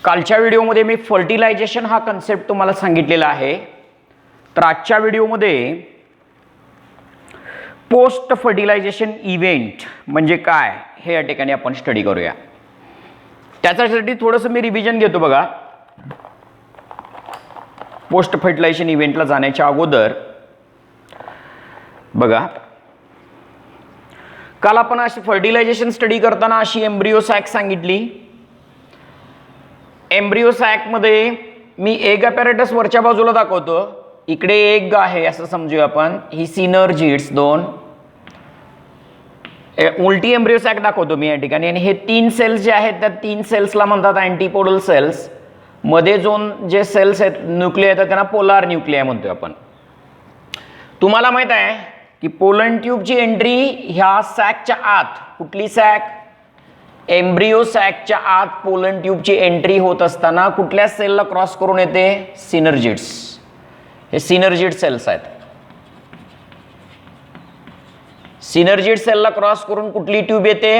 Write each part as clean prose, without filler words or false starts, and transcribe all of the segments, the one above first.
कालच्या व्हिडिओमध्ये मी फर्टिलायझेशन हा कन्सेप्ट तुम्हाला सांगितलेला आहे. तर आजच्या व्हिडिओमध्ये पोस्ट फर्टिलायझेशन इव्हेंट म्हणजे काय हे या ठिकाणी आपण स्टडी करूया. त्याच्यासाठी थोडंसं मी रिव्हिजन घेतो. बघा, पोस्ट फर्टिलायझेशन इव्हेंटला जाण्याच्या अगोदर बघा, काल आपण अशी फर्टिलायझेशन स्टडी करताना अशी एम्ब्रियो सॅक सांगितली. एम्ब्रियो सॅक मध्ये मी एग अपॅरेटस वरच्या बाजूला दाखवतो, इकडे एग आहे असं समजूया आपण. ही सिनर्जिड्स दोन उलटी एम्ब्रियो सॅक दाखवतो मी या ठिकाणी. आणि हे तीन सेल्स जे आहेत त्या तीन सेल्सला म्हणतात अँटीपोडल सेल्स. मध्ये जे सेल्स आहेत न्यूक्लिया येतात त्यांना पोलार न्यूक्लिया म्हणतोय आपण. तुम्हाला माहित आहे की पोलन ट्यूबची एंट्री ह्या सॅकच्या आत, कुठली सॅक? एम्ब्रियो सॅकच्या आत पोलन ट्यूबची एंट्री होत असताना कुठल्या सेलला क्रॉस करून येते? सिनर्जिड्स. हे सिनर्जिड सेल्स आहेत. सिनर्जिड सेलला क्रॉस करून कुठली ट्यूब येते?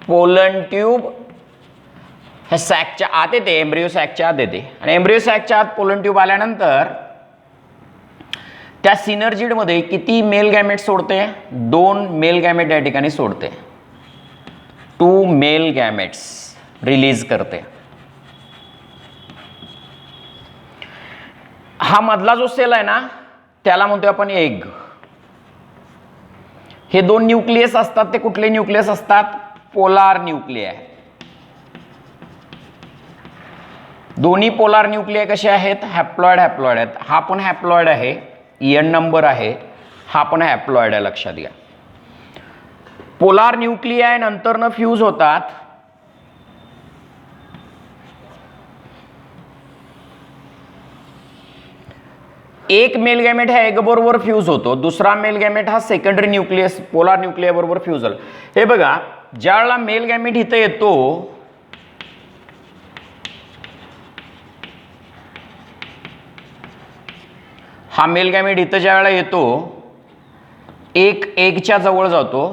पोलन ट्यूब ह्या सॅकच्या आत येते, एम्ब्रियो सॅकच्या आत येते. आणि एम्ब्रियो सॅकच्या आत पोलन ट्यूब आल्यानंतर त्या सिनर्जिड मध्ये किती मेल गॅमेट सोडते? 2 मेल गॅमेट या ठिकाणी सोडते. 2 मेल गॅमेट्स रिलीज करते. हा मधला जो सेल आहे ना त्याला म्हणतो आपण एग. हे 2 न्यूक्लियस असतात, ते कुठले न्यूक्लियस असतात? Polar nuclei. दोन्ही पोलार न्यूक्लिय कसे आहेत? हॅप्लॉइड हॅप्लॉइड आहेत. हा पण हॅप्लॉइड आहे, EN नंबर आहे. हा पण हॅप्लॉइड आहे, लक्षात घ्या. पोलार न्यूक्लियाय नंतर न फ्यूज होतात. एक मेल गॅमेट ह्या एग बरोबर फ्यूज होतो, दुसरा मेल गॅमेट हा सेकंडरी न्यूक्लियस पोलार न्यूक्लिया बरोबर फ्यूज झाला. हे बघा, ज्या वेळेला मेल गॅमेट इथं येतो, हा मेल गॅमेट इथं ज्या वेळेला येतो, एक एगच्या जवळ जातो,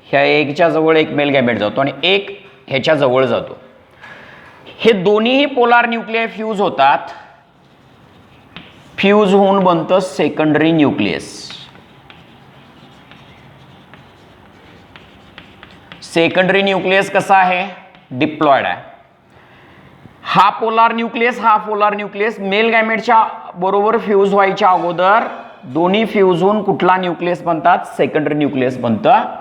ह्या एगच्या जवळ एक मेल गॅमेट जातो आणि एक ह्याच्या जवळ जातो. हे दोन्हीही पोलार न्यूक्लिय फ्यूज होतात. फ्यूज होऊन बनतं सेकंडरी न्यूक्लियस. सेकंडरी न्यूक्लियस कसा आहे? डिप्लॉइड आहे. हा पोलार न्यूक्लियस, हा पोलार न्यूक्लियस मेल गॅमेटच्या बरोबर फ्यूज व्हायच्या अगोदर दोन्ही फ्यूज होऊन कुठला न्यूक्लियस बनतात? सेकंडरी न्यूक्लियस बनतं.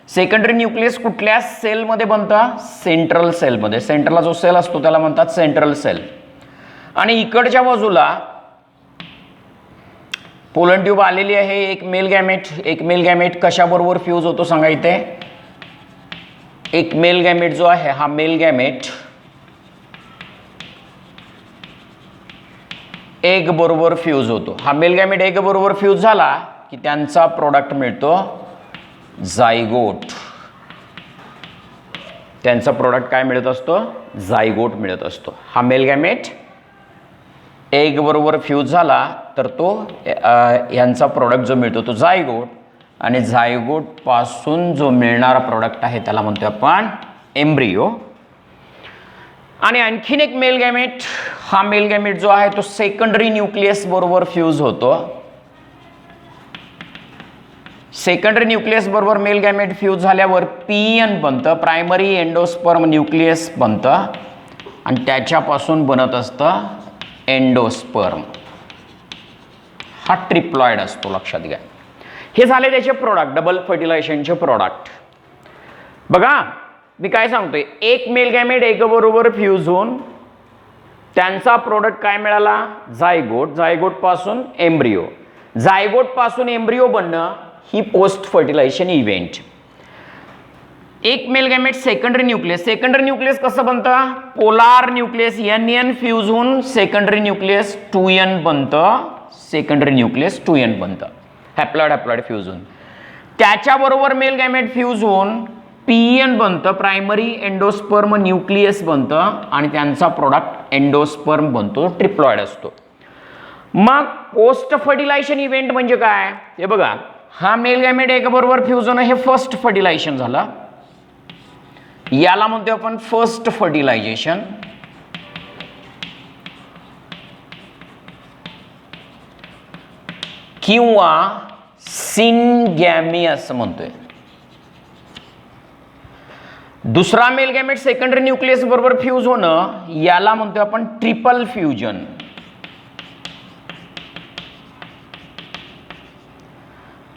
सेकंडरी न्यूक्लियस कुठल्या सेलमध्ये बनतं? सेंट्रल सेलमध्ये. सेंट्रलला जो सेल असतो त्याला म्हणतात सेंट्रल सेल. आणि इकडच्या बाजूला पोलन ट्यूब आलेली आहे. एक मेल गॅमेट कशाबरोबर फ्यूज होतो सांगा इथे? एक मेल गॅमेट जो आहे हा मेल गॅमेट एग बरोबर फ्यूज होतो. हा मेल गॅमेट एग बरोबर फ्यूज झाला की त्यांचा प्रोडक्ट मिळतो झायगोट. त्यांचा प्रोडक्ट काय मिळत असतो? झायगोट मिळत असतो. हा मेल गॅमेट एग बरोबर फ्यूज झाला तर तो यांचा प्रोडक्ट जो मिळतो तो झायगोट. आणि झायगोट पासून जो मिळणारा प्रोडक्ट आहे त्याला म्हणतो आपण एम्ब्रियो. आणि आणखीन एक मेल गॅमेट, हा मेल गॅमेट जो आहे तो सेकंडरी न्यूक्लियस बरोबर फ्यूज होतो. सेकंडरी न्यूक्लियस बरोबर मेल गॅमेट फ्यूज झाल्यावर PN बनतं, प्रायमरी एंडोस्पर्म न्यूक्लियस बनतं. आणि त्याच्यापासून बनत असतं एंडोस्पर्म. हा ट्रिप्लॉइड असतो, लक्षात घ्या. हे झाले त्याचे प्रोडक्ट, डबल फर्टिलायझेशनचे प्रोडक्ट. बघा, मी काय सांगतोय, एक मेल गॅमेट एग बरोबर फ्यूज होऊन त्यांचा प्रोडक्ट काय मिळाला? झायगोट. झायगोट पासून एम्ब्रियो. झायगोट पासून एम्ब्रियो बनणं ही पोस्ट फर्टिलायझेशन इव्हेंट. एक mail gamete secondary nucleus. Secondary nucleus कसं बनतं? पोलार न्यूक्लियस NN फ्यूज होऊन सेकंडरी न्यूक्लियस 2N बनतं. सेकंडरी न्यूक्लियस 2N बनतं, हॅप्लॉइड हॅप्लॉइड फ्यूज होऊन. त्याच्याबरोबर मेल गॅमेट फ्यूज होऊन PN बनतं, प्रायमरी एंडोस्पर्म न्यूक्लियस बनतं. आणि त्यांचा प्रोडक्ट एंडोस्पर्म बनतो, ट्रिप्लॉइड असतो. मग पोस्ट फर्टिलायझेशन इव्हेंट म्हणजे काय? हे बघा, हा मेल गॅमेट एग बरोबर फ्यूज होणं हे फर्स्ट फर्टिलायझेशन झालं. याला म्हणतो आपण फर्स्ट फर्टिलायझेशन. किंवा सिनगॅमी असं म्हणतोय. दुसरा मेल गॅमेट सेकंडरी न्यूक्लियस बरोबर फ्यूज होणं याला म्हणतोय आपण ट्रिपल फ्युजन.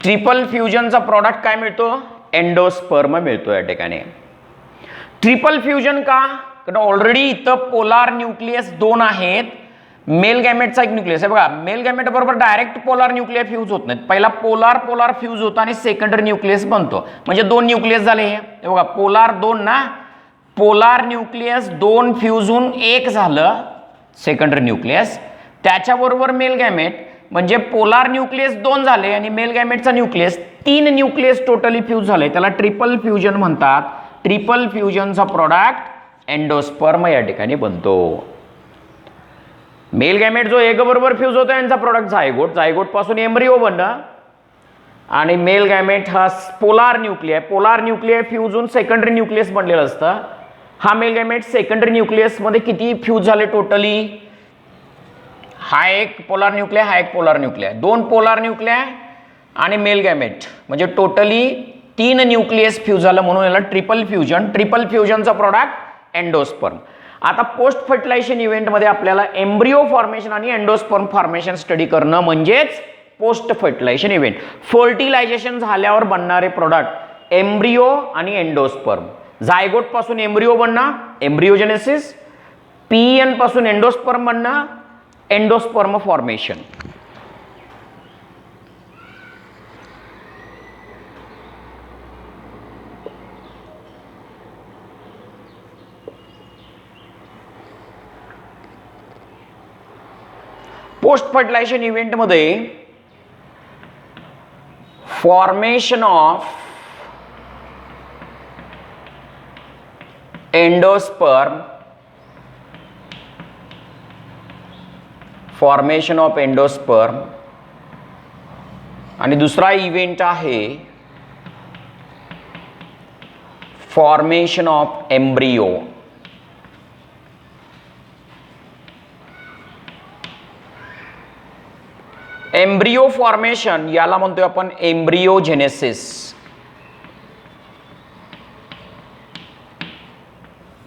ट्रिपल फ्युजनचा प्रॉडक्ट काय मिळतो? एंडोस्पर्म मिळतो या ठिकाणी. ट्रिपल फ्युजन का? कारण ऑलरेडी इथं पोलार न्यूक्लियस 2 आहेत, मेल गॅमेटचा एक न्यूक्लियस आहे. बघा, मेल गॅमेट बरोबर डायरेक्ट पोलार न्यूक्लियर फ्यूज होत नाहीत, पहिला पोलार पोलार फ्यूज होतो आणि सेकंडरी न्यूक्लियस बनतो, म्हणजे 2 न्यूक्लियस झाले. हे बघा, पोलार 2 ना, पोलार न्यूक्लियस 2 फ्यूज होऊन 1 झालं सेकंडरी न्यूक्लियस, त्याच्याबरोबर मेल गॅमेट म्हणजे पोलार न्यूक्लियस 2 झाले आणि मेल गॅमेटचा न्यूक्लियस 3 न्यूक्लियस टोटली फ्यूज झाले, त्याला ट्रिपल फ्युजन म्हणतात. ट्रिपल फ्युजनचा प्रॉडक्ट एंडोस्पर्म या ठिकाणी बनतो. मेल गॅमेट जो एग बरोबर फ्यूज होतो यांचा प्रॉडक्ट झायगोट, झायगोट पासून एम्ब्रिओ बनणं, आणि मेल गॅमेट हा polar nuclear, polar nuclear fuse होऊन सेकंडरी न्यूक्लियस बनलेलं असतं. हा मेल गॅमेट सेकंडरी न्यूक्लियस मध्ये किती फ्यूज झाले टोटली? हा एक पोलार न्यूक्लियर, हा एक पोलार न्यूक्लियर, 2 पोलार न्यूक्लियर आणि मेल गॅमेट म्हणजे टोटली 3 न्यूक्लियस फ्यूज झालं, म्हणून याला ट्रिपल फ्युजन. ट्रिपल फ्युजनचा प्रॉडक्ट एंडोस्पर्म. आता पोस्ट फर्टिलायझेशन इव्हेंटमध्ये आपल्याला एम्ब्रिओ फॉर्मेशन आणि एंडोस्पर्म फॉर्मेशन स्टडी करणं म्हणजेच पोस्ट फर्टिलायझेशन इव्हेंट. फर्टिलायझेशन झाल्यावर बनणारे प्रोडक्ट एम्ब्रिओ आणि एंडोस्पर्म. झायगोट पासून एम्ब्रिओ बनणं, एम्ब्रिओजेनेसिस, पीएन पासून एंडोस्पर्म बनणं, endosperm formation. Post fertilisation event मध्ये formation of endosperm, formation of endosperm आणि दुसरा इव्हेंट आहे formation of embryo. Embryo formation याला म्हणतोय आपण एम्ब्रिओजेनेसिस.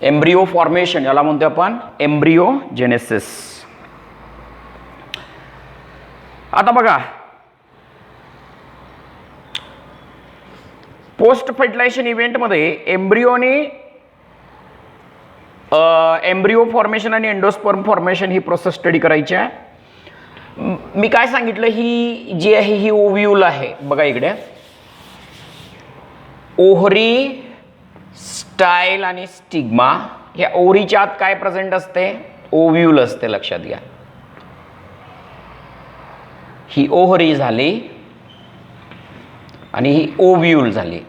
एम्ब्रिओ फॉर्मेशन याला म्हणतोय आपण एम्ब्रिओजेनेसिस. आता बघा, पोस्ट फर्टिलायझेशन इव्हेंट मध्ये एम्ब्रिओ फॉर्मेशन आणि एंडोस्पर्म फॉर्मेशन ही प्रोसेस स्टडी करायची आहे. मी काय सांगितलं, ही जी आहे ही ओव्ह्यूल आहे. बघा इकडे ओव्हरी, स्टाईल आणि स्टिग्मा. ह्या ओव्हरीच्या आत काय प्रेझेंट असते? ओव्ह्यूल असते, लक्षात घ्या. ही ओव्हरी झाली आणि ही ओव्ह्यूल झाली.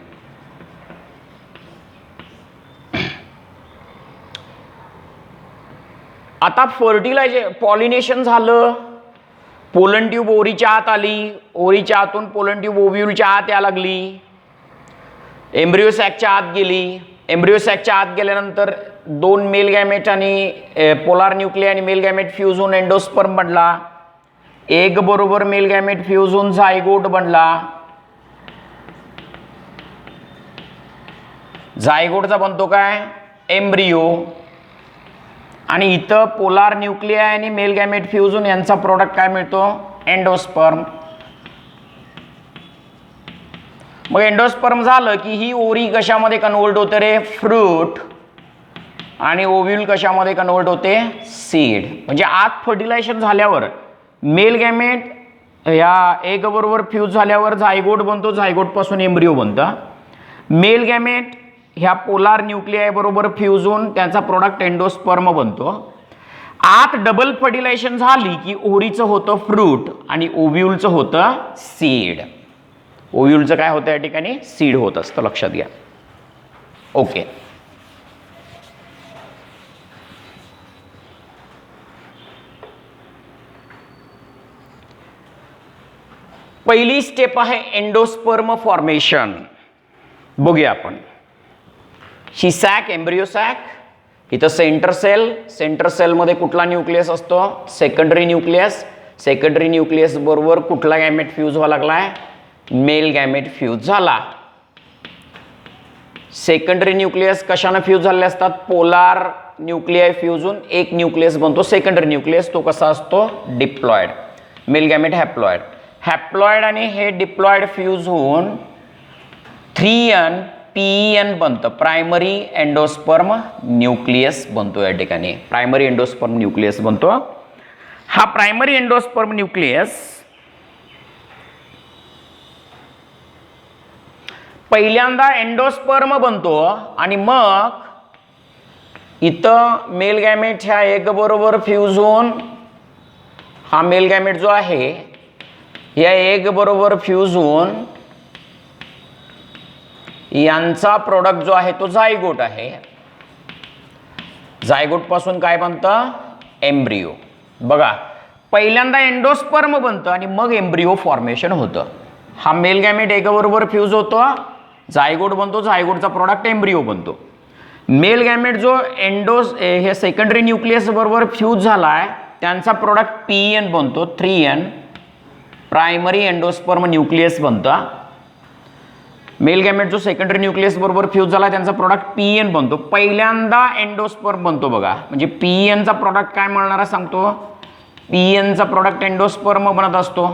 आता पॉलिनेशन झालं, पोलन ट्यूब ओव्हरीच्या आत आली, ओव्हरीच्या आतून पोलन ट्यूब ओव्ह्यूलच्या आत यायला लागली, एम्ब्रिओ सॅकच्या आत गेली. एम्ब्रिओ सॅकच्या आत गेल्यानंतर 2 मेल गॅमेट आणि पोलार न्यूक्लियर आणि मेल गॅमेट फ्यूज होऊन एंडोस्पर्म बनला. एग बरोबर मेल गॅमेट फ्यूज होऊन झायगोट बनला. झायगोटचा बनतो काय? एम्ब्रिओ. आणि इथं पोलार न्यूक्लियर आणि मेल गॅमेट फ्यूज होऊन यांचा प्रोडक्ट काय मिळतो? एंडोस्पर्म. मग एंडोस्पर्म झालं की ही ओव्हरी कशामध्ये कन्वर्ट होते रे? फ्रूट. आणि ओव्ह्यूल कशामध्ये कन्वर्ट होते? सीड. म्हणजे आत फर्टिलायझेशन झाल्यावर मेल गॅमेट या एग बरोबर फ्यूज झाल्यावर झायगोट बनतो, झायगोट पासून एम्ब्रिओ बनतं. मेल गॅमेट ह्या पोलार न्यूक्लियर बरोबर फ्यूज होऊन त्याचा प्रोडक्ट एंडोस्पर्म बनतो. आत डबल फर्टिलायझेशन झाली की ओव्हरीचं होतं फ्रूट आणि ओव्ह्यूलचं होतं सीड. ओव्ह्यूलचं काय होतं या ठिकाणी? सीड होत असतं, लक्षात घ्या. ओके. पहिली स्टेप आहे एंडोस्पर्म फॉर्मेशन. बघूया आपण. ही सॅक, एम्ब्रिओ सॅक, इथं सेंटर सेल. सेंटर सेल मध्ये कुठला न्यूक्लियस असतो? Secondary nucleus. सेकंडरी न्यूक्लियस बरोबर कुठला गॅमेट फ्यूज व्हावा लागलाय? मेल गॅमेट फ्यूज झाला. सेकंडरी न्यूक्लियस कशाने फ्यूज झालेले असतात? पोलार न्यूक्लियाय फ्यूज होऊन एक न्यूक्लियस बनतो सेकंडरी न्यूक्लियस. तो कसा असतो? Diploid. Mail gamete haploid. Haploid आणि हे डिप्लॉइड फ्यूज होऊन 3n PEN बनतं. प्रायमरी एंडोस्पर्म न्यूक्लियस बनतो. या ठिकाणी प्रायमरी एंडोस्पर्म न्यूक्लियस बनतो. हा प्रायमरी एंडोस्पर्म न्यूक्लियस पहिल्यांदा एंडोस्पर्म बनतो आणि मग इथं मेल गॅमेट ह्या एक बरोबर फ्यूज होऊन हा मेल गॅमेट जो आहे या एक बरोबर फ्यूज होऊन यांचा प्रोडक्ट जो आहे तो झायगोट आहे. झायगोट पासून काय बनतं? एम्ब्रिओ. बघा, पहिल्यांदा एंडोस्पर्म बनतं आणि मग एम्ब्रिओ फॉर्मेशन होतं. हा मेल गॅमेट एक बरोबर फ्यूज होतो, झायगोट बनतो, झायगोटचा प्रोडक्ट एम्ब्रिओ बनतो. मेल गॅमेट जो हे सेकंडरी न्यूक्लियस बरोबर फ्यूज झालाय त्यांचा प्रोडक्ट PEN बनतो. 3n प्रायमरी एंडोस्पर्म न्यूक्लियस बनतं. मेल गॅमेट जो सेकंडरी न्यूक्लियस बरोबर फ्यूज झाला त्यांचा प्रोडक्ट PEN बनतो. पहिल्यांदा एंडोस्पर्म बनतो. बघा, म्हणजे PEN चा प्रोडक्ट काय म्हणणार सांगतो? PEN चा प्रोडक्ट एंडोस्पर्म बनत असतो.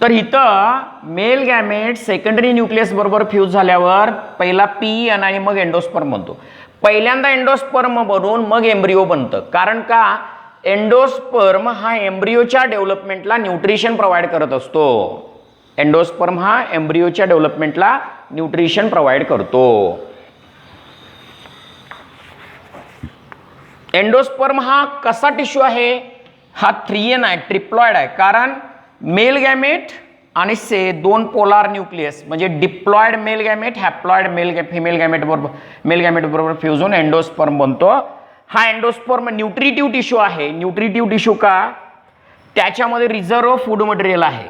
तर इथं मेल गॅमेट सेकंडरी न्यूक्लियस बरोबर फ्यूज झाल्यावर पहिला PEN आणि मग एंडोस्पर्म बनतो. पहिल्यांदा एंडोस्पर्म बनून मग एम्ब्रिओ बनतं. कारण का? एंडोस्पर्म हा एम्ब्रिओच्या डेव्हलपमेंटला न्यूट्रिशन प्रोव्हाइड करत असतो. एंडोस्पर्म हा एम्ब्रिओच्या डेव्हलपमेंटला न्यूट्रिशन प्रोव्हाइड करतो. एंडोस्पर्म हा कसा टिश्यू आहे? हा 3n आहे, ट्रिप्लॉइड आहे. कारण मेल गॅमेट आणि दोन पोलार न्यूक्लियस म्हणजे diploid mail gamete haploid female gamete बरोबर फ्यूज होऊन एंडोस्पर्म बनतो. हा एंडोस्पर्म न्यूट्रिटिव्ह टिश्यू आहे. न्यूट्रिटिव्ह टिश्यू का? त्याच्यामध्ये रिझर्व्ह फूड मटेरियल आहे.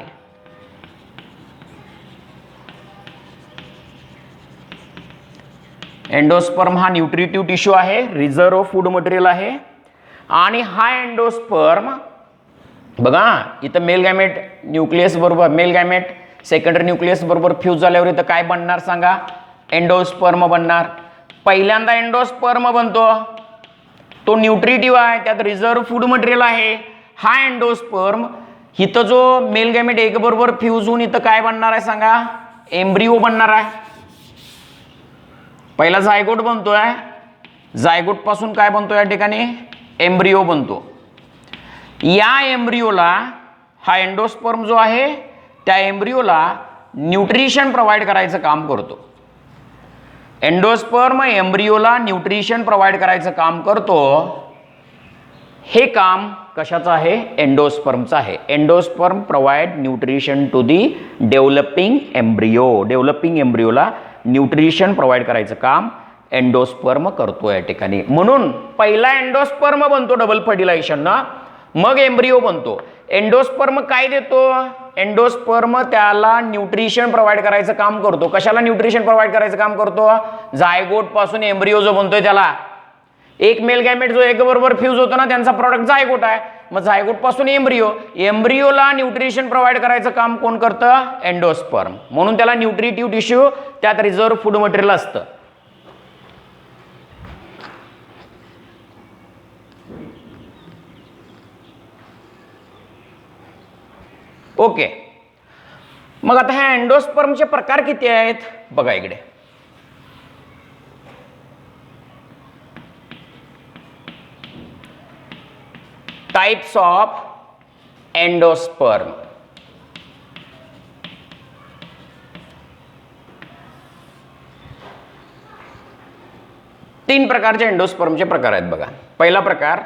एंडोस्पर्म हा न्यूट्रिटिव्ह टिश्यू आहे, रिझर्व्ह फूड मटेरियल आहे. आणि हा एंडोस्पर्म बघा, इथं मेल गॅमेट न्यूक्लियस बरोबर मेल गॅमेट सेकंडरी न्यूक्लियस बरोबर फ्यूज झाल्यावर इथं काय बनणार सांगा? एंडोस्पर्म बनणार. पहिल्यांदा एंडोस्पर्म बनतो, तो न्यूट्रिटिव्ह आहे, त्यात रिझर्व्ह फूड मटेरियल आहे. हा एंडोस्पर्म इथं जो मेल गॅमेट एक बरोबर फ्यूज होऊन इथं काय बनणार आहे सांगा? एम्ब्रिओ बनणार आहे. पहिला झायगोट बनतोय, झायगोट पासून काय बनतो? या ठिकाणी एम्ब्रिओ बनतो. या एम्ब्रिओला हा एंडोस्पर्म जो आहे त्या एम्ब्रिओला न्यूट्रिशन प्रोव्हाइड करायचं काम करतो. एंडोस्पर्म एम्ब्रिओला न्यूट्रिशन प्रोव्हाइड करायचं काम करतो. हे काम कशाचं आहे? एंडोस्पर्मचं आहे. Endosperm provide nutrition to the developing embryo. Developing एम्ब्रिओला न्यूट्रिशन प्रोव्हाइड करायचं काम एंडोस्पर्म करतो या ठिकाणी. म्हणून पहिला एंडोस्पर्म बनतो डबल फर्टिलायझेशननं, मग एम्ब्रिओ बनतो. एंडोस्पर्म काय देतो? एंडोस्पर्म त्याला न्यूट्रिशन प्रोव्हाइड करायचं काम करतो. कशाला न्यूट्रिशन प्रोव्हाइड करायचं काम करतो? झायगोट पासून एम्ब्रिओ जो बनतोय त्याला. एक मेल गॅमेट जो एक बरोबर फ्यूज होतो ना त्यांचा प्रोडक्ट झायगोट आहे. मग झायगोट पासून एम्ब्रिओ, एम्ब्रिओला न्यूट्रिशन प्रोव्हाइड करायचं काम कोण करतं? एंडोस्पर्म. म्हणून त्याला न्यूट्रिटिव्ह टिश्यू, त्यात रिझर्व्ह फूड मटेरियल असतं. ओके, मग आता ह्या एंडोस्पर्मचे प्रकार किती आहेत बघा इकडे. Types of endosperm. तीन प्रकारचे एंडोस्पर्मचे प्रकार आहेत बघा. पहिला प्रकार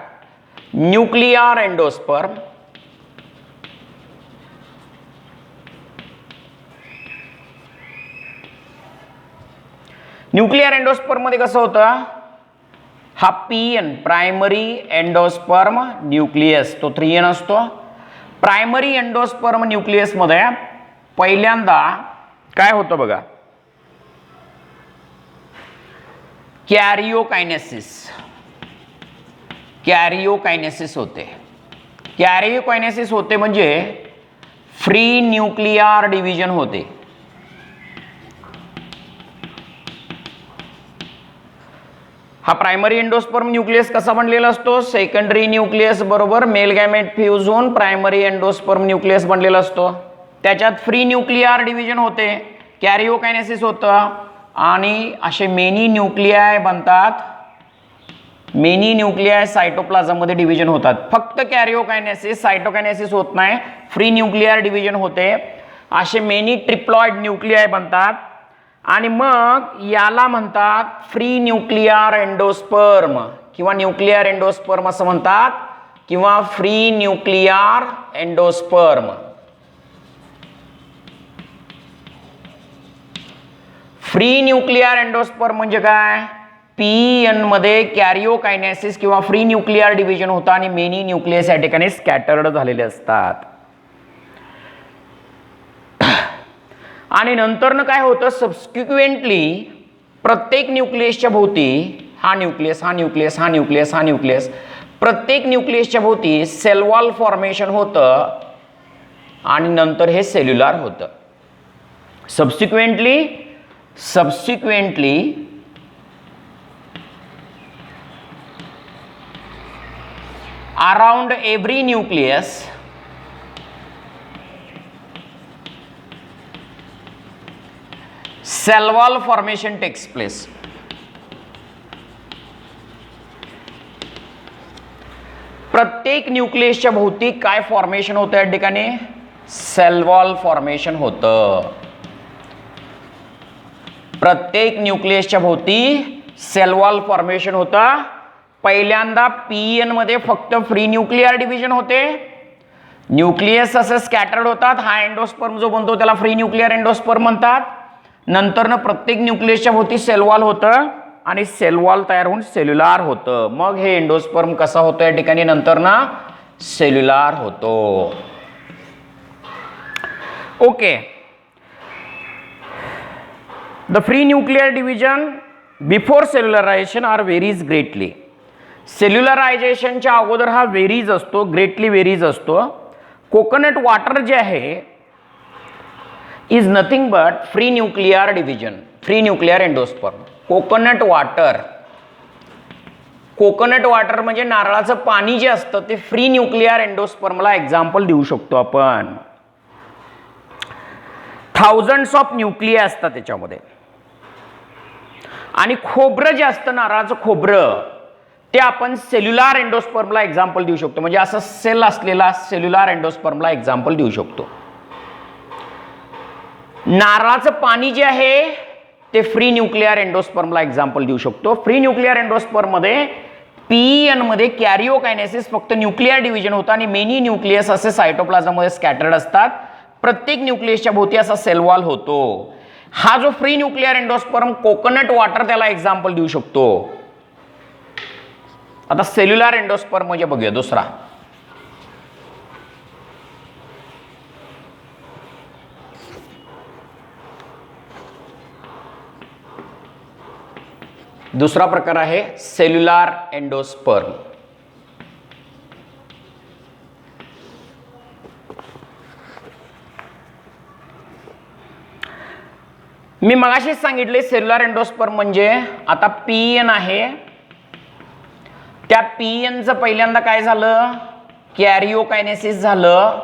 न्यूक्लियर एंडोस्पर्म. न्यूक्लियर एंडोस्पर्म मध्ये कसं होतं? हा PN प्रायमरी एंडोस्पर्म न्यूक्लियस तो 3n असतो. प्रायमरी एंडोस्पर्म न्यूक्लियस मध्ये पहिल्यांदा काय होतं बघा? कॅरिओकायनेसिस होते. कॅरिओकायनेसिस होते म्हणजे फ्री न्यूक्लियर डिव्हिजन होते. हा प्रायमरी एंडोस्पर्म न्यूक्लियस कसा बनलेला असतो? सेकंडरी न्यूक्लियस बरोबर मेल गॅमेट फ्यूज होऊन प्रायमरी एंडोस्पर्म न्यूक्लियस बनलेला असतो. त्याच्यात फ्री न्यूक्लियर डिव्हिजन होते, कॅरिओकायनेसिस होतं आणि असे मेनी न्यूक्लियाय बनतात. मेनी न्यूक्लियाय सायटोप्लाझममध्ये डिव्हिजन होतात. फक्त कॅरिओकायनेसिस, सायटोकायनेसिस होत नाही, फ्री न्यूक्लियर डिव्हिजन होते. असे मेनी ट्रिप्लॉइड न्यूक्लियाय बनतात आणि मग याला म्हणतात फ्री न्यूक्लियर एंडोस्पर्म किंवा न्यूक्लियर एंडोस्पर्म असं म्हणतात किंवा free nuclear endosperm. Free nuclear endosperm म्हणजे काय? पीएन मध्ये कॅरिओकायनेसिस किंवा फ्री न्यूक्लियर डिव्हिजन होतं आणि मेनी न्यूक्लियस या ठिकाणी स्कॅटर्ड झालेले असतात. आणि नंतरनं काय होतं? सबसिक्वेंटली प्रत्येक न्यूक्लियसच्या भोवती हा न्यूक्लियस, हा न्यूक्लियस, हा न्यूक्लियस, हा न्यूक्लियस, प्रत्येक न्यूक्लियसच्या भोवती सेल वॉल फॉर्मेशन होतं आणि नंतर हे सेल्युलर होतं. Subsequently around every nucleus cell wall formation takes place. प्रत्येक न्यूक्लियसच्या भोवती काय फॉर्मेशन होतं या ठिकाणी? सेल वॉल फॉर्मेशन होतं. प्रत्येक न्यूक्लियसच्या भोवती सेल वॉल फॉर्मेशन होतं. पहिल्यांदा पीएन मध्ये फक्त फ्री न्यूक्लियर डिव्हिजन होते, न्यूक्लियस असे स्कॅटर्ड होतात. हा एंडोस्पर्म जो बनतो त्याला फ्री न्यूक्लियर एंडोस्पर्म म्हणतात. नंतरनं प्रत्येक न्यूक्लियसच्या भोवती सेल वॉल होतं आणि सेल वॉल तयार होऊन सेल्युलर होतं. मग हे एंडोस्पर्म कसा होतो या ठिकाणी? नंतरनं सेल्युलर होतो. Okay. The free nuclear division before cellularisation are varies greatly. सेल्युलरायझेशनच्या अगोदर हा व्हेरीज असतो, ग्रेटली व्हेरीज असतो. कोकोनट वॉटर जे आहे is nothing but free nuclear division, free nuclear endosperm. Coconut water म्हणजे नारळाचं पाणी जे असतं ते फ्री न्यूक्लियर एंडोस्पर्मला एक्झाम्पल देऊ शकतो आपण. थाउजंड्स ऑफ न्यूक्लिया असतात त्याच्यामध्ये. आणि खोबरं जे असतं नारळाचं खोबरं ते आपण सेल्युलर एंडोस्पर्मला एक्झाम्पल देऊ शकतो. म्हणजे असं सेल असलेला सेल्युलर एंडोस्पर्मला एक्झाम्पल देऊ शकतो. नारळाचं पाणी जे आहे ते फ्री न्यूक्लियर एंडोस्पर्मला एक्झाम्पल देऊ शकतो. फ्री न्यूक्लियर एंडोस्पर्म मध्ये पीएन मध्ये कॅरिओकायनेसिस फक्त न्यूक्लियर डिव्हिजन होतं आणि मेनी न्यूक्लियस असे सायटोप्लाझम मध्ये स्कॅटर्ड असतात. प्रत्येक न्यूक्लियसच्या भोवती असा सेल वॉल होतो. हा जो free nuclear endosperm coconut water त्याला एक्झाम्पल देऊ शकतो. आता सेल्युलर एंडोस्पर्म म्हणजे बघूया दुसरा. दुसरा प्रकार आहे सेल्युलर एंडोस्पर्म. मी मगाशीच सांगितले सेल्युलर एंडोस्पर्म म्हणजे आता पीएन आहे, त्या पीएनचं पहिल्यांदा काय झालं? कॅरिओकायनेसिस झालं.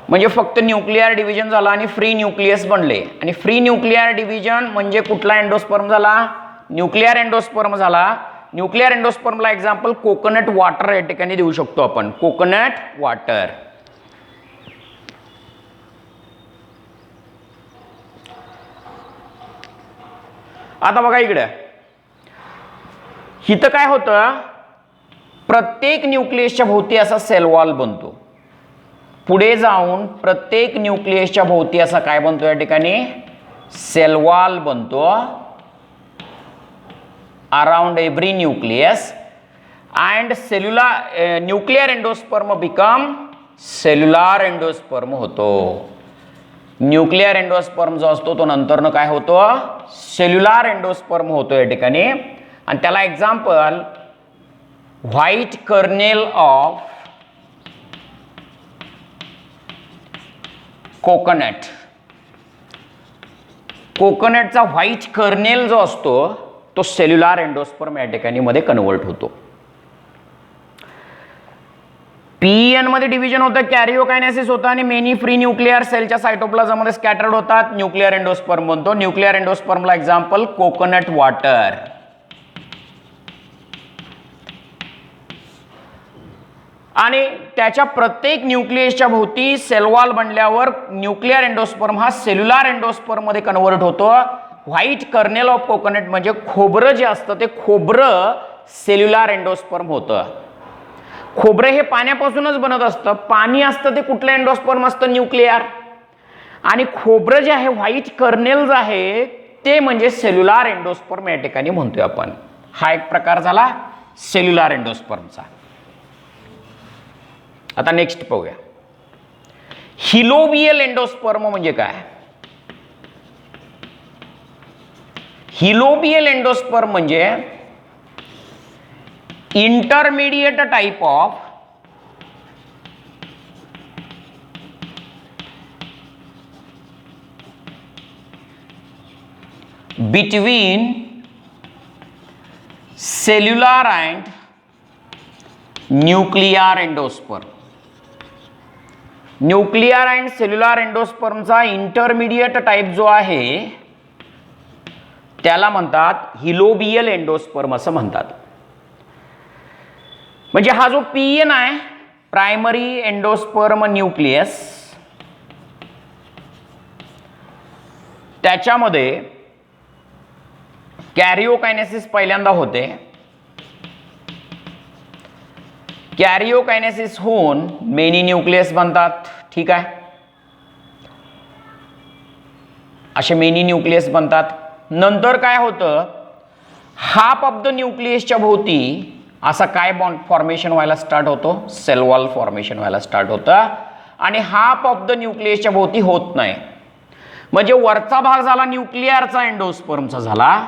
म्हणजे फक्त न्यूक्लियर डिव्हिजन झाला आणि फ्री न्यूक्लियस बनले. आणि फ्री न्यूक्लियर डिव्हिजन म्हणजे कुठला एंडोस्पर्म झाला? न्यूक्लियर एंडोस्पर्म झाला. न्यूक्लियर एंडोस्पर्मला एक्झाम्पल कोकोनट वॉटर या ठिकाणी देऊ शकतो आपण. Coconut water. आता बघा इकडे, इथं काय होतं? प्रत्येक न्यूक्लियसच्या भोवती असा सेल वॉल बनतो. पुढे जाऊन प्रत्येक न्यूक्लियसच्या भोवती असा काय बनतो या ठिकाणी? सेल वॉल बनतो around every nucleus. And cellular nuclear endosperm become cellular endosperm होतो. न्यूक्लियर एंडोस्पर्म जो असतो तो नंतरनं काय होतो? सेल्युलर एंडोस्पर्म होतो या ठिकाणी. आणि त्याला example white kernel of coconut. कोकोनटचा व्हाईट कर्नेल जो असतो तो सेल्युलर एंडोस्पर्म या ठिकाणी मध्ये कन्वर्ट होतो. पीएन मध्ये डिव्हिजन होतं, कॅरिओकायनेसिस होतं आणि मेनी फ्री न्यूक्लिअर सेलच्या सायटोप्लाझममध्ये स्कॅटर्ड होतात. न्यूक्लिअर एंडोस्पर्म बनतो. न्यूक्लिअर एंडोस्पर्मला एक्झाम्पल कोकोनट वॉटर. आणि त्याच्या प्रत्येक न्यूक्लियसच्या भोवती सेलवॉल बनल्यावर न्यूक्लिअर एंडोस्पर्म हा सेल्युलर एंडोस्पर्म मध्ये कन्वर्ट होतो. व्हाईट कर्नेल ऑफ कोकोनट म्हणजे खोबरं जे असतं ते खोबरं सेल्युलर एंडोस्पर्म होतं. खोबरं हे पाण्यापासूनच बनत असतं. पाणी असतं ते कुठलं एंडोस्पर्म असतं? न्यूक्लिअर. आणि खोबरं जे आहे व्हाईट कर्नेल जे आहे ते म्हणजे सेल्युलर एंडोस्पर्म या ठिकाणी म्हणतोय आपण. हा एक प्रकार झाला सेल्युलर एंडोस्पर्मचा. आता नेक्स्ट पाहूया, हिलोबियल एंडोस्पर्म म्हणजे काय? हिलोबियल एंडोस्पर्म म्हणजे intermediate type of between cellular and nuclear endosperm. Nuclear and cellular एंडोस्पर्मचा इंटरमिडिएट टाइप जो आहे त्याला म्हणतात हिलोबियल एंडोस्पर्म असं म्हणतात. म्हणजे हा जो पीएन आहे प्रायमरी एंडोस्पर्म न्यूक्लियस, त्याच्यामध्ये कॅरिओकायनेसिस पहिल्यांदा होते. कॅरिओकायनेसिस होऊन मेनी न्यूक्लियस बनतात. ठीक आहे, असे मेनी न्यूक्लियस बनतात. नंतर काय होतं, हाफ ऑफ द न्यूक्लियसच्या भोवती असा काय बॉन्ड फॉर्मेशन व्हायला स्टार्ट होतो? सेल वॉल फॉर्मेशन व्हायला स्टार्ट होतं. आणि हाफ ऑफ द न्यूक्लियसच्या भोवती होत नाही. म्हणजे वरचा भाग झाला न्यूक्लिअरचा एंडोस्पर्मचा झाला,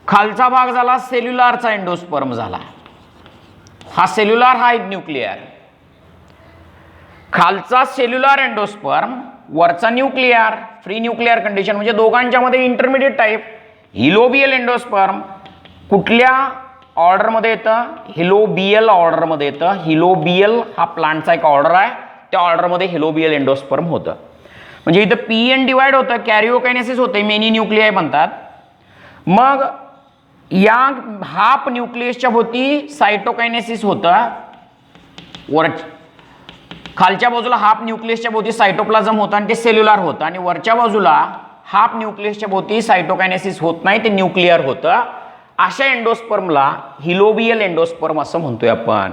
खालचा भाग झाला सेल्युलरचा एंडोस्पर्म झाला. हा सेल्युलर हा न्यूक्लिअर, खालचा सेल्युलर एंडोस्पर्म, वरचा न्यूक्लिअर. फ्री न्यूक्लिअर कंडिशन म्हणजे दोघांच्या मध्ये इंटरमिडिएट टाइप. हिलोबियल एंडोस्पर्म कुठल्या ऑर्डरमध्ये येतं? हिलोबियल ऑर्डरमध्ये येतं. हिलोबियल हा प्लांटचा एक ऑर्डर आहे, त्या ऑर्डरमध्ये हिलोबियल एंडोस्पर्म होतं. म्हणजे इथं पीएन डिवाइड होतं, कॅरिओकायनेसिस होते, मेनी न्यूक्लिआय बनतात. मग या हाफ न्यूक्लियसच्या भोवती सायटोकायनेसिस होतं. वर खालच्या बाजूला हाफ न्यूक्लियसच्या भोवती सायटोप्लाझम होतं आणि ते सेल्युलर होतं. आणि वरच्या बाजूला हाफ न्यूक्लियसच्या भोवती सायटोकायनेसिस होत नाही, ते न्यूक्लिअर होतं. अशा एंडोस्पर्मला हिलोबियल एंडोस्पर्म असं म्हणतोय आपण.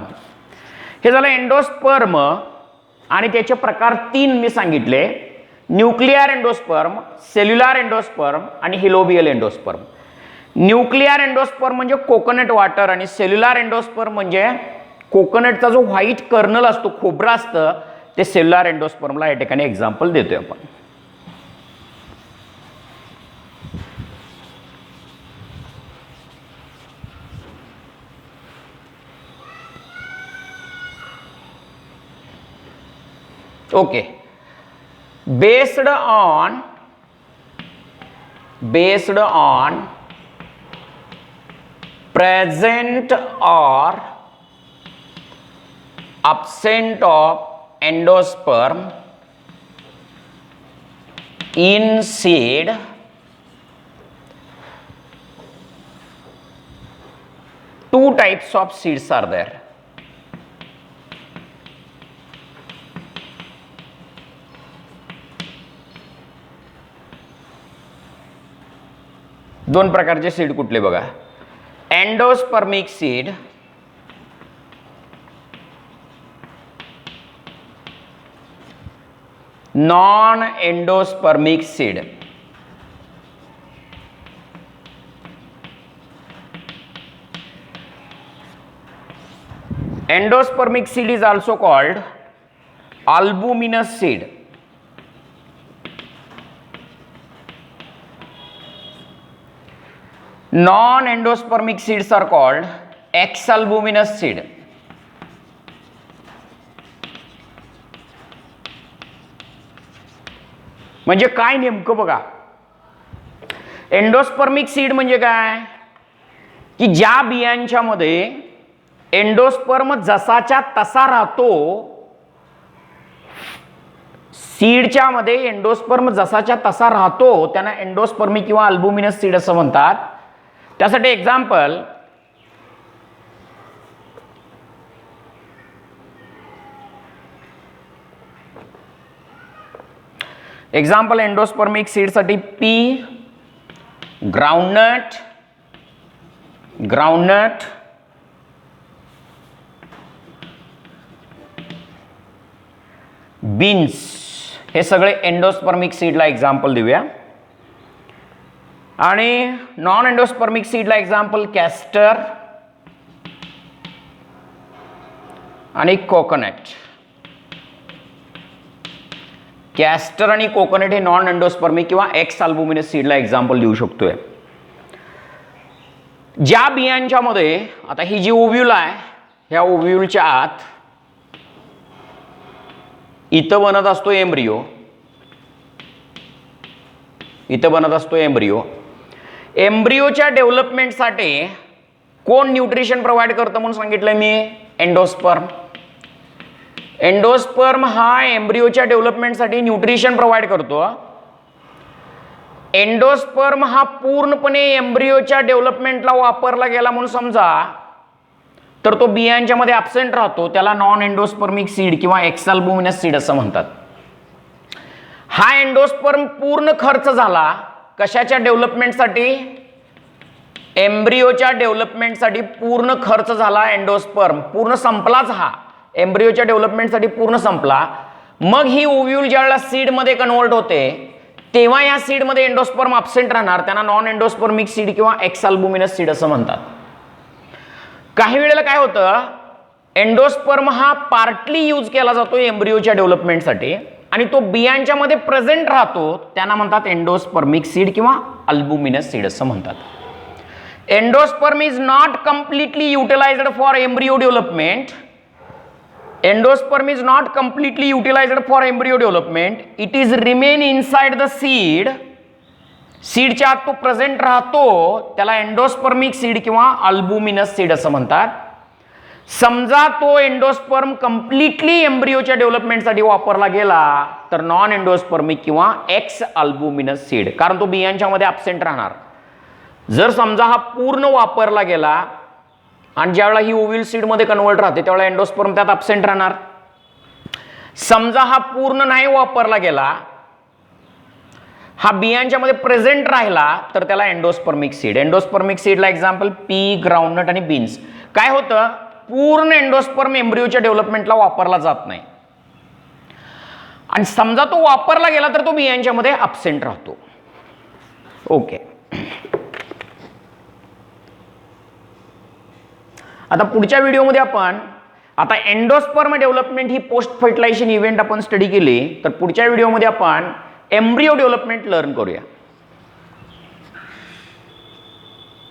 हे झालं एंडोस्पर्म. आणि त्याचे प्रकार 3 मी सांगितले, न्यूक्लिअर एंडोस्पर्म, सेल्युलर एंडोस्पर्म आणि हिलोबियल एंडोस्पर्म. न्यूक्लिअर एंडोस्पर्म म्हणजे कोकोनट वॉटर आणि सेल्युलर एंडोस्पर्म म्हणजे कोकोनटचा जो व्हाईट कर्नल असतो, खोबरं असतं, ते सेल्युलर एंडोस्पर्मला या ठिकाणी एक्झाम्पल देतोय आपण. Okay, based on present or absent of endosperm in seed, two types of seeds are there. दोन प्रकारचे सीड कुठले बघा, endospermic seed non endospermic seed. Endospermic seed is also called albuminous seed. Non-endospermic seeds are called ex albuminous seed. म्हणजे काय नेमकं बघा, endospermic seed म्हणजे काय की ज्या बियांच्या मध्ये एंडोस्पर्म जसाच्या तसा राहतो, सीडच्या मध्ये एंडोस्पर्म जसाच्या तसा राहतो त्यांना एंडोस्पर्मिक किंवा अल्बुमिनस सीड असं म्हणतात. त्यासाठी एक्झाम्पल, एंडोस्पर्मिक सीड साठी पी ग्राउंडनट, बीन्स, हे सगळे एंडोस्पर्मिक सीडला एक्झाम्पल देऊया. आणि नॉन एंडोस्पर्मिक सीडला एक्झाम्पल कॅस्टर आणि कोकोनट. कॅस्टर आणि कोकोनट हे नॉन एंडोस्पर्मिक किंवा एक्स अल्बुमिनस सीडला एक्झाम्पल देऊ शकतोय. ज्या बियांच्या मध्ये, आता ही जी ओव्ह्यूल आहे, ह्या ओव्ह्यूलच्या आत इथं बनत असतो एम्ब्रियो, एम्ब्रियोच्या डेव्हलपमेंटसाठी कोण न्यूट्रिशन प्रोव्हाइड करतं म्हणून सांगितलं मी? एंडोस्पर्म. एंडोस्पर्म हा एम्ब्रियोच्या डेव्हलपमेंटसाठी न्यूट्रिशन प्रोव्हाइड करतो. एंडोस्पर्म हा पूर्णपणे एम्ब्रियोच्या डेव्हलपमेंटला वापरला गेला म्हणून समजा, तर तो बियांच्या मध्ये ॲब्सेंट राहतो, त्याला नॉन एंडोस्पर्मिक सीड किंवा एक्स अल्बुमिनस सीड असं म्हणतात. हा एंडोस्पर्म पूर्ण खर्च झाला कशाच्या डेव्हलपमेंटसाठी? एम्ब्रियोच्या डेव्हलपमेंटसाठी पूर्ण खर्च झाला. एंडोस्पर्म पूर्ण संपलाच, हा एम्ब्रियोच्या डेव्हलपमेंटसाठी पूर्ण संपला. मग ही ओव्ह्यूल ज्यावेळेला सीड मध्ये कन्वर्ट होते तेव्हा या सीड मध्ये एंडोस्पर्म ॲब्सेंट राहणार, त्यांना नॉन एंडोस्पर्मिक सीड किंवा एक्स अल्बुमिनस सीड असं म्हणतात. काही वेळेला काय होतं, एंडोस्पर्म हा पार्टली यूज केला जातो एम्ब्रियोच्या डेव्हलपमेंटसाठी आणि तो बियांच्या मध्ये प्रेझेंट राहतो, त्यांना म्हणतात एंडोस्पर्मिक सीड किंवा अल्बुमिनस सीड असं म्हणतात. Endosperm is not completely utilised for embryo development. Endosperm is not completely utilized for embryo development. It is remain inside the seed. सीडच्या आत तो प्रेझेंट राहतो, त्याला एंडोस्पर्मिक सीड किंवा अल्बुमिनस सीड असं म्हणतात. समजा तो एंडोस्पर्म कम्प्लिटली एम्ब्रियोच्या डेव्हलपमेंटसाठी वापरला गेला तर नॉन एंडोस्पर्मिक किंवा एक्स अल्बुमिनस सीड, कारण तो बियांच्या मध्ये ॲब्सेंट राहणार. जर समजा हा पूर्ण वापरला गेला आणि ज्यावेळेला ही ओव्ह्यूल सीड मध्ये कन्वर्ट राहते त्यावेळेला एंडोस्पर्म त्यात ॲब्सेंट राहणार. समजा हा पूर्ण नाही वापरला गेला, हा बियांच्या मध्ये प्रेझेंट राहिला तर त्याला एंडोस्पर्मिक सीड. एंडोस्पर्मिक सीडला एक्झाम्पल पी, ग्राउंडनट आणि बीन्स. काय होतं, पूर्ण एंडोस्पर्म एम्ब्रियोच्या डेव्हलपमेंटला वापरला जात नाही आणि समजा तो वापरला गेला तर तो बियांच्या मध्ये ॲब्सेंट राहतो. ओके, आता पुढच्या व्हिडिओमध्ये आपण आता एंडोस्पर्म डेव्हलपमेंट ही पोस्ट फर्टिलायझेशन इव्हेंट आपण स्टडी केली, तर पुढच्या व्हिडिओमध्ये आपण एम्ब्रियो डेव्हलपमेंट लर्न करूया.